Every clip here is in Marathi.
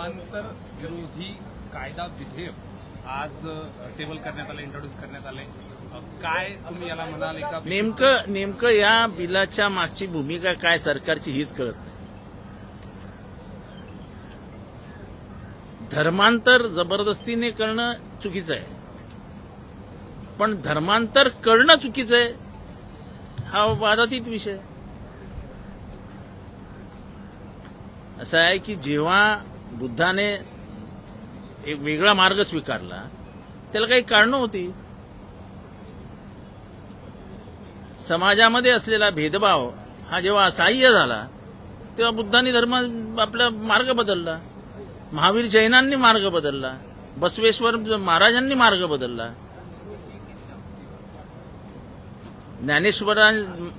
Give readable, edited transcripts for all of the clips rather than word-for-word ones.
धर्मांतर विरोधी कायदा विधेयक आज टेबल करण्यात आलं, इंट्रोड्यूस करण्यात आले. काय तुम्ही याला म्हणाल? एका नेमकं या बिलाच्या मागची भूमिका काय सरकारची हीच कळत नाही. धर्मांतर जबरदस्तीने करणं चुकीचं आहे, पण धर्मांतर करणं चुकीचं आहे हा वादातीत विषय. असं आहे की जेव्हा बुद्धाने एक वेगळा मार्ग स्वीकारला त्याला काही कारणं होती. समाजामध्ये असलेला भेदभाव हा जेव्हा असह्य झाला तेव्हा बुद्धांनी आपला मार्ग बदलला, महावीर जैनांनी मार्ग बदलला, बसवेश्वर महाराजांनी मार्ग बदलला, ज्ञानेश्वरा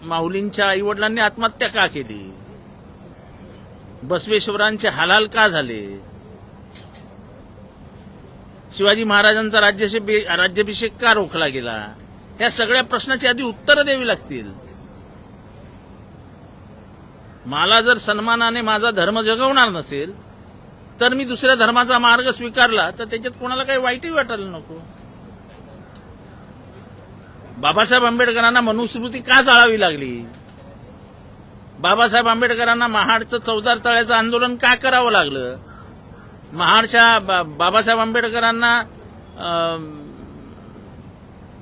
माऊलींच्या आईवडिलांनी आत्महत्या का केली, बसवेश्वरांचे हालाल का झाले, शिवाजी महाराजांचा राज्याभिषेक का रोखला गेला, या सगळ्या प्रश्नाची आधी उत्तरं द्यावी लागतील. मला जर सन्मानाने माझा धर्म जगवणार नसेल तर मी दुसऱ्या धर्माचा मार्ग स्वीकारला तर त्याच्यात कोणाला काही वाईटही वाटायला नको. बाबासाहेब आंबेडकरांना मनुस्मृती का जाळावी लागली, बाबासाहेब आंबेडकरांना महाडचं चौदार तळ्याचं आंदोलन का करावं लागलं, महाडच्या बाबासाहेब आंबेडकरांना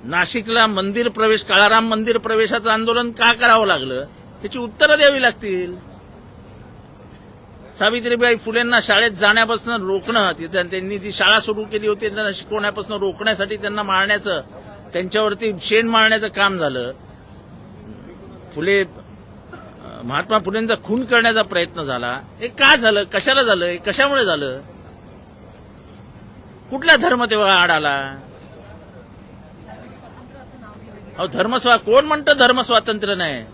नाशिकला मंदिर प्रवेश, काळाराम मंदिर प्रवेशाचं आंदोलन का करावं लागलं, याची उत्तरं द्यावी लागतील. सावित्रीबाई फुलेंना शाळेत जाण्यापासून रोखणं, त्यांनी जी शाळा सुरू केली होती त्यांना शिकवण्यापासून रोखण्यासाठी त्यांना मारण्याचं, त्यांच्यावरती शेण मारण्याचं काम झालं. महात्मा फुलेंचा खून करण्याचा प्रयत्न झाला. हे का झालं, कशाला झालं, कशामुळे झालं, कुठला धर्म तेव्हा आड आला? कोण म्हणतं धर्मस्वातंत्र्य नाही?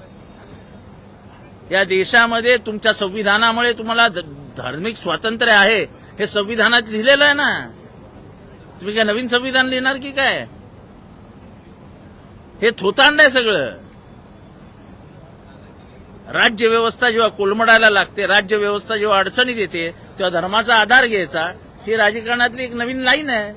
या देशामध्ये तुमच्या संविधानामुळे तुम्हाला धार्मिक स्वातंत्र्य आहे हे संविधानात लिहिलेलं आहे ना. तुम्ही काय नवीन संविधान लिहिणार की काय? हे थोतांड आहे सगळं. राज्यव्यवस्था जेव्हा कोलमडायला लागते, राज्यव्यवस्था जेव्हा अडचणीत येते तेव्हा धर्माचा आधार घ्यायचा, ही राजकारणातली एक नवीन लाईन आहे.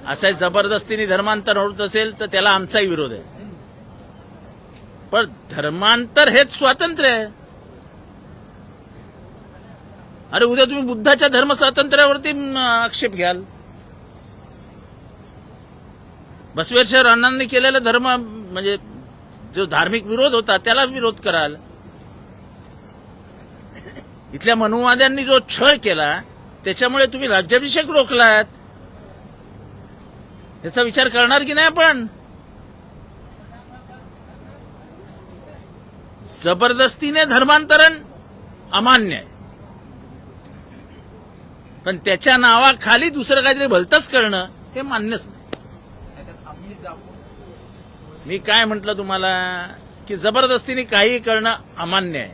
असं जबरदस्तीने धर्मांतर होत असेल तर त्याला आमचाही विरोध आहे, पण धर्मांतर हेच स्वातंत्र्य आहे. अरे उद्या तुम्ही बुद्धाच्या धर्म स्वातंत्र्यावरती आक्षेप घ्याल, बसवेश्वर अण्णांनी केलेला धर्म म्हणजे जो धार्मिक विरोध होता त्याला विरोध कराल. इथल्या मनुवाद्यांनी जो छळ केला त्याच्यामुळे तुम्ही राज्याभिषेक रोखलात, याचा विचार करणार की नाही आपण? जबरदस्तीने धर्मांतरण अमान्य आहे, पण त्याच्या नावाखाली दुसरं काहीतरी भलतंच करणं हे मान्यच नाही. मी काय म्हटलं तुम्हाला की जबरदस्तीने काही करणं अमान्य आहे,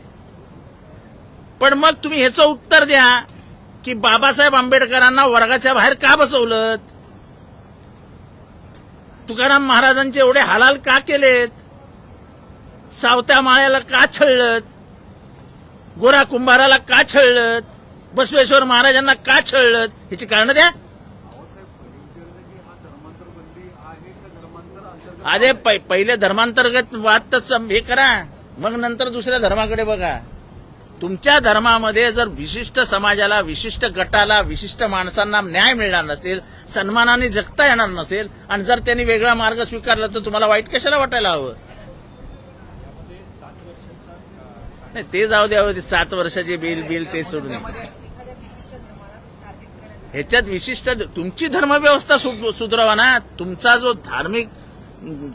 पण मग तुम्ही ह्याचं उत्तर द्या की बाबासाहेब आंबेडकरांना वर्गाच्या बाहेर का बसवलं, तुकाराम महाराजांचे एवढे हालाल का केलेत, सावत्या माळ्याला का छळलत, गोरा कुंभाराला का छळलत, बसवेश्वर महाराजांना का छळलत, ह्याची कारण द्या. अरे पहिले धर्मांतर्गत वाद तर हे करा, मग नंतर दुसऱ्या धर्माकडे बघा. तुमच्या धर्मामध्ये जर विशिष्ट समाजाला, विशिष्ट गटाला, विशिष्ट माणसांना न्याय मिळणार नसेल, सन्मानाने जगता येणार नसेल, आणि जर त्यांनी वेगळा मार्ग स्वीकारला तर तुम्हाला वाईट कशाला वाटायला हवं? नाही ते जाऊ द्यावं, ते 7 वर्षाचे बिल ते सोडून. ह्याच्यात विशिष्ट तुमची धर्मव्यवस्था सुधारवा ना. तुमचा जो धार्मिक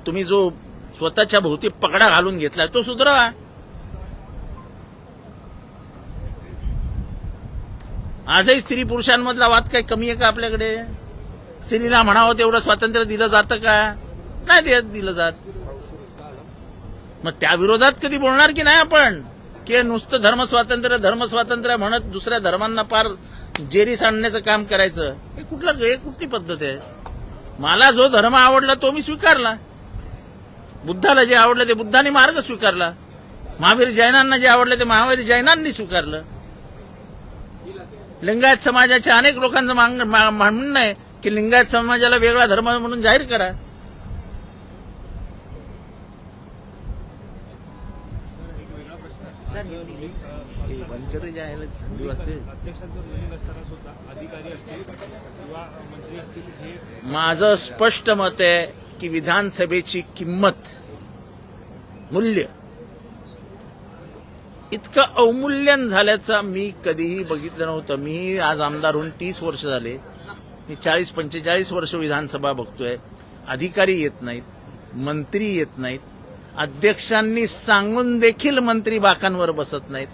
तुम्ही जो स्वतःच्या भोवती पकडा घालून घेतलाय तो सुधारवा. आजही स्त्री पुरुषांमधला वाद काही कमी आहे का आपल्याकडे? स्त्रीला म्हणावं तेवढं स्वातंत्र्य दिलं जातं का? नाही दिलं जात. मग त्या विरोधात कधी बोलणार की नाही आपण? की नुसतं धर्मस्वातंत्र्य म्हणत दुसऱ्या धर्मांना पार जेरी सांडण्याचं काम करायचं हे कुठली पद्धत आहे? मला जो धर्म आवडला तो मी स्वीकारला. बुद्धाला जे आवडलं ते बुद्धाने मार्ग स्वीकारला. महावीर जैनांना जे आवडलं ते महावीर जैनांनी स्वीकारलं. लिंगायत समाजाच्या अनेक लोकांचं म्हणणं आहे की लिंगायत समाजाला वेगळा धर्म म्हणून जाहीर करा. थंडी वाजते. अध्यक्षांचं निवडून असताना सुद्धा अधिकारी असतील किंवा मंत्री असतील हे माझं स्पष्ट मत आहे की विधानसभेची किंमत मूल्य इतकं अवमूल्यन झाल्याचं मी कधीही बघितलं नव्हतं. मी आज आमदार होऊन 30 वर्ष झाले. मी 40-45 वर्ष विधानसभा बघतोय. अधिकारी येत नाहीत, मंत्री येत नाहीत, अध्यक्षांनी सांगून देखील मंत्री बाकांवर बसत नाहीत.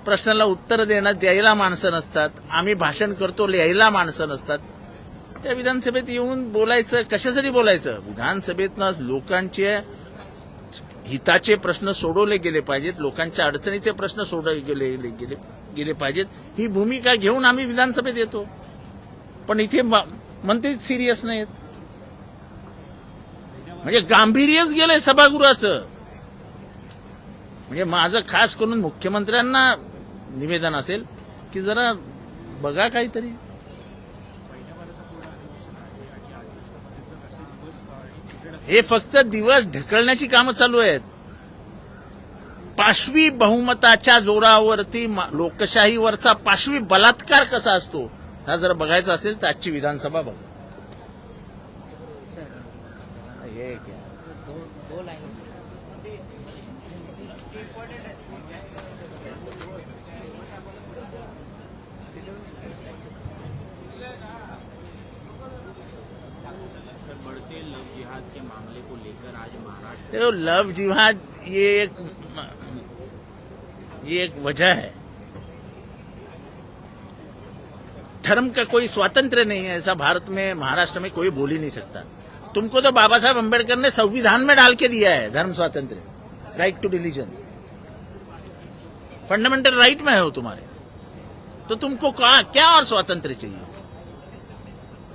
प्रश्नाला उत्तर देण्यात द्यायला माणसं नसतात. आम्ही भाषण करतो, लिहायला माणसं नसतात. त्या विधानसभेत येऊन बोलायचं कशासाठी बोलायचं? विधानसभेतनं लोकांचे हिताचे प्रश्न सोडवले गेले पाहिजेत, लोकांच्या अडचणीचे प्रश्न सोडवले गेले पाहिजेत. ही भूमिका घेऊन आम्ही विधानसभेत येतो. पण इथे मंत्री सिरियस नाहीत. म्हणजे गांभीर्यच गेलंय सभागृहाचं. म्हणजे माझं खास करून मुख्यमंत्र्यांना निवेदन असेल की जरा बघा काहीतरी. हे फक्त दिवस ढकलण्याची कामं चालू आहेत. पाशवी बहुमताच्या जोरावरती लोकशाहीवरचा पाशवी बलात्कार कसा असतो हा जर बघायचा असेल तर आजची विधानसभा बघा. हे क्या बढ़ते लव जिहाद के मामले को लेकर आज महाराष्ट्र देखो लव जिहाद ये एक वजह है. धर्म का कोई स्वातंत्र्य नहीं है ऐसा भारत में, महाराष्ट्र में कोई बोल ही नहीं सकता. तुमको तो बाबा साहब अम्बेडकर ने संविधान में डाल के दिया है धर्म स्वातंत्र्य, right to religion. Fundamental right में हो तुम्हारे. तो तुमको क्या और स्वातंत्र्य चाहिए?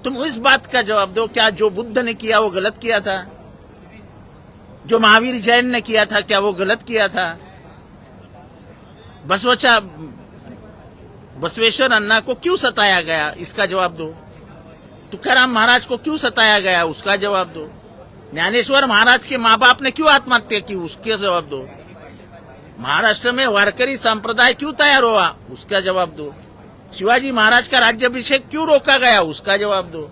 तुम इस बात का जवाब दो, क्या जो बुद्ध ने किया वो गलत किया था? जो महावीर जैन ने किया था क्या वो गलत किया था? बसवेश्वर अन्ना को क्यों सताया गया, इसका जवाब दो. तुकाराम महाराज को क्यों सताया गया, उसका जवाब दो. ज्ञानेश्वर महाराज के माँ बाप ने क्यों आत्महत्या की, उसका जवाब दो. महाराष्ट्र में वारकरी संप्रदाय क्यों तैयार हुआ, उसका जवाब दो. शिवाजी महाराज का राज्याभिषेक क्यों रोका गया, उसका जवाब दो.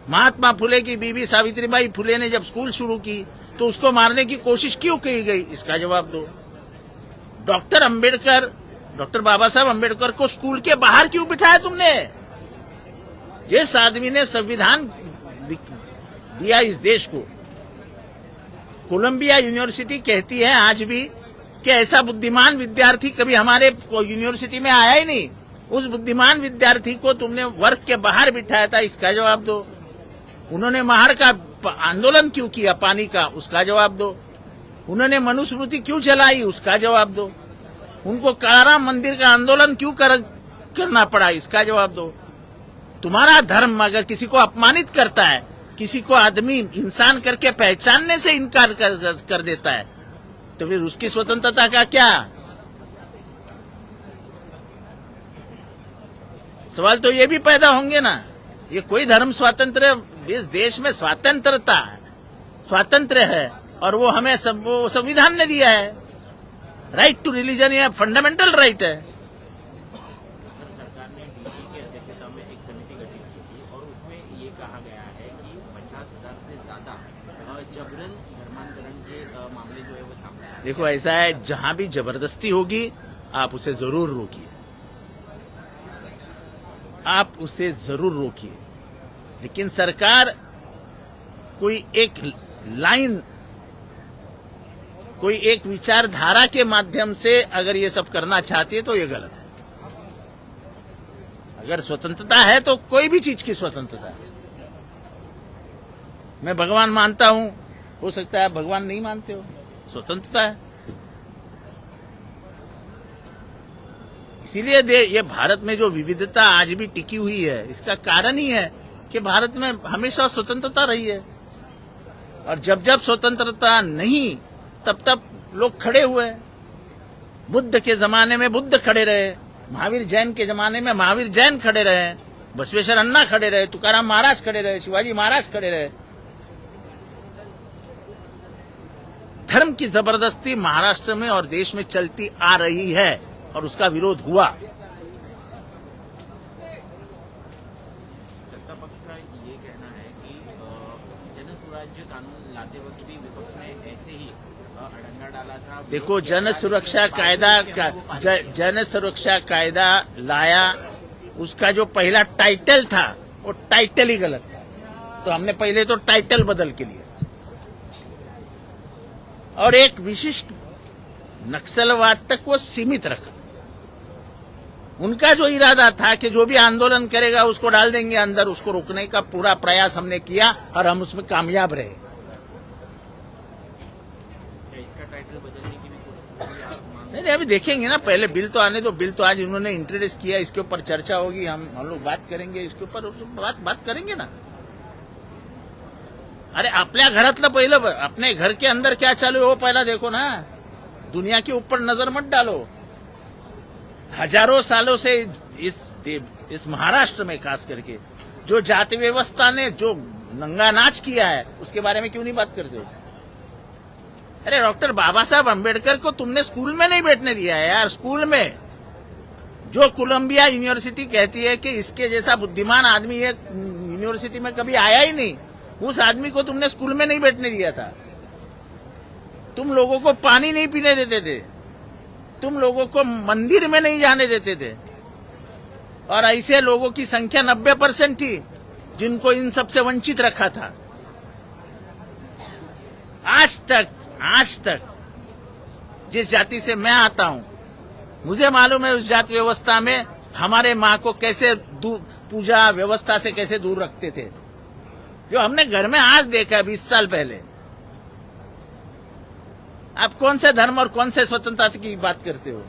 महात्मा फुले की बीबी सावित्रीबाई फुले ने जब स्कूल शुरू की तो उसको मारने की कोशिश क्यों की गई, इसका जवाब दो. डॉक्टर बाबा साहब अम्बेडकर को स्कूल के बाहर क्यों बिठाया तुमने? इस आदमी ने संविधान दिया इस देश को. कोलंबिया यूनिवर्सिटी कहती है आज भी कि ऐसा बुद्धिमान विद्यार्थी कभी हमारे यूनिवर्सिटी में आया ही नहीं. उस बुद्धिमान विद्यार्थी को तुमने वर्ग के बाहर बिठाया था, इसका जवाब दो. उन्होंने महाड़ का आंदोलन क्यों किया पानी का, उसका जवाब दो. उन्होंने मनुस्मृति क्यों जलाई, उसका जवाब दो. उनको कालाराम मंदिर का आंदोलन क्यों करना पड़ा, इसका जवाब दो. तुम्हारा धर्म अगर किसी को अपमानित करता है, किसी को आदमी इंसान करके पहचानने से इनकार कर देता है, तो फिर उसकी स्वतंत्रता का क्या? सवाल तो ये भी पैदा होंगे ना. ये कोई धर्म स्वातंत्र्य, इस देश में स्वतंत्रता है, स्वातंत्र्य है और वो हमें वो संविधान ने दिया है. राइट टू रिलीजन ये फंडामेंटल राइट है. सरकार ने डीजी की अध्यक्षता में एक समिति गठित की थी और उसमें ये कहा गया है कि 50,000 से ज्यादा जबरन धर्मांतरण के मामले जो है वो सामने आए. देखो ऐसा है, जहां भी जबरदस्ती होगी आप उसे जरूर रोकिए, आप उसे जरूर रोकिए. लेकिन सरकार कोई एक लाइन, कोई एक विचारधारा के माध्यम से अगर ये सब करना चाहती है तो ये गलत है. अगर स्वतंत्रता है तो कोई भी चीज की स्वतंत्रता है. मैं भगवान मानता हूं, हो सकता है भगवान नहीं मानते हो, स्वतंत्रता है. इसीलिए ये भारत में जो विविधता आज भी टिकी हुई है, इसका कारण ही है कि भारत में हमेशा स्वतंत्रता रही है, और जब जब स्वतंत्रता नहीं तब तब लोग खड़े हुए। बुद्ध के जमाने में बुद्ध खड़े रहे, महावीर जैन के जमाने में महावीर जैन खड़े रहे, बसवेश्वर अन्ना खड़े रहे, तुकाराम महाराज खड़े रहे, शिवाजी महाराज खड़े रहे। धर्म की जबरदस्ती महाराष्ट्र में और देश में चलती आ रही है और उसका विरोध हुआ। सत्ता पक्ष का ये कहना है कि जन सुराज्य कानून लाते वक्त भी विपक्ष ने ऐसे ही अड़ंगा डाला था। देखो, जन सुरक्षा कायदा लाया, उसका जो पहला टाइटल था वो टाइटल ही गलत था, तो हमने पहले तो टाइटल बदल के लिया और एक विशिष्ट नक्सलवाद तक वो सीमित रखा। उनका जो इरादा था कि जो भी आंदोलन करेगा उसको डाल देंगे अंदर, उसको रोकने का पूरा प्रयास हमने किया और हम उसमें कामयाब रहे। इसका टाइटल बदलने की भी कोशिश नहीं, अभी देखेंगे ना, पहले बिल तो आने दो। बिल तो आज इन्होंने इंट्रोड्यूस किया, इसके ऊपर चर्चा होगी, हम लोग बात करेंगे, इसके ऊपर बात करेंगे ना। अरे आपल्या घरातलं पहिलं, अपने घर के अंदर क्या चालू है वो पहला देखो ना, दुनिया के ऊपर नजर मत डालो। हजारों सालों से इस महाराष्ट्र में खास करके जो जाति व्यवस्था ने जो नंगा नाच किया है उसके बारे में क्यों नहीं बात करते हो? अरे डॉक्टर बाबा साहब अम्बेडकर को तुमने स्कूल में नहीं बैठने दिया है यार। स्कूल में जो कोलंबिया यूनिवर्सिटी कहती है कि इसके जैसा बुद्धिमान आदमी ये यूनिवर्सिटी में कभी आया ही नहीं, उस आदमी को तुमने स्कूल में नहीं बैठने दिया था। तुम लोगों को पानी नहीं पीने देते थे, तुम लोगों को मंदिर में नहीं जाने देते थे, और ऐसे लोगों की संख्या 90% थी जिनको इन सब से वंचित रखा था। आज तक जिस जाति से मैं आता हूं, मुझे मालूम है उस जाति व्यवस्था में हमारे माँ को कैसे पूजा व्यवस्था से कैसे दूर रखते थे, जो हमने घर में आज देखा 20 साल पहले। आप कौन से धर्म और कौन से स्वतंत्रता की बात करते हो?